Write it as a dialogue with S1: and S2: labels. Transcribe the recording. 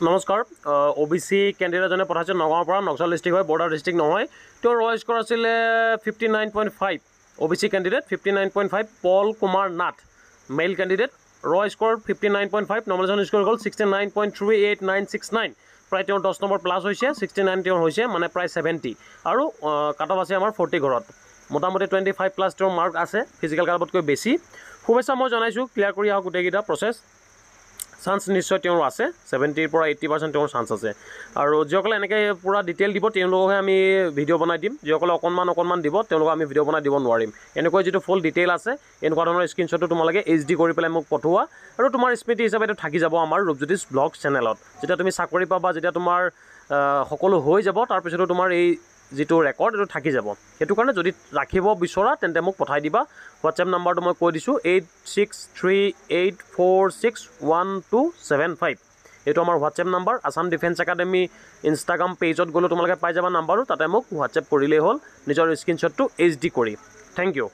S1: নমস্কাৰ OBC candidate এজনে পঠাইছে নগাঁৱৰ পৰা নক্সাল ডিষ্ট্ৰিক্ট হয় বৰ্ডাৰ ডিষ্ট্ৰিক্ট নহয় তেওঁৰ ৰ স্ক'ৰ আছিলে 59.5 OBC কেণ্ডিডেট 59.5 পল কুমাৰ নাথ মেইল কেণ্ডিডেট ৰ স্ক'ৰ 59.5 নমিনেশ্যন স্ক'ৰ হ'ল 69.38969 প্ৰায় তেওঁৰ 10 নম্বৰ প্লাছ হৈছে 69 তেওঁৰ হৈছে মানে প্ৰায় 70 আৰু কাট অফ আছে আমাৰ 40 ঘৰত মোটামুটি 25 প্লাছ তেওঁৰ মাৰ্ক আছে ফিজিকেল কাটঅফতকৈ বেছি শুভেচ্ছা মই জনাইছোঁ ক্লিয়াৰ কৰি আহক গোটেইকেইটা প্ৰচেছ চান্স নিশ্চয় তেওঁৰ আছে 70 পৰা 80% তেওঁৰ চান্স আছে আৰু যিসকলে এনেকৈ পুৰা ডিটেইল দিব তেওঁলোককহে আমি ভিডিঅ' বনাই দিম যিসকলে অকণমান দিব তেওঁলোকক আমি ভিডিঅ' বনাই দিব নোৱাৰিম এনেকৈ যিটো ফুল ডিটেইল আছে এনেকুৱা ধৰণৰ স্ক্ৰীনশ্বটটো তোমালোকে HD কৰি পেলাই মোক পঠোৱা আৰু তোমাৰ স্মৃতি হিচাপে এইটো থাকি যাব আমাৰ ৰূপজ্যোতিষ ব্লগ চেনেলত যেতিয়া তুমি চাকৰি পাবা যেতিয়া তোমাৰ সকলো হৈ যাব তাৰপিছতো তোমাৰ এই যিটো ৰেকৰ্ড এইটো থাকি যাব সেইটো কাৰণে যদি ৰাখিব বিচৰা তেন্তে মোক পঠাই দিবা হোৱাটছএপ নাম্বাৰটো মই কৈ দিছোঁ 8638461275 এইটো আমাৰ WhatsApp number Assam defence academy Instagram পেজত গ'লেও তোমালোকে পাই যাবা নাম্বাৰটো তাতে মোক হোৱাটছএপ কৰিলেই হ'ল নিজৰ স্ক্ৰীনশ্বটটো HD কৰি থেংক ইউ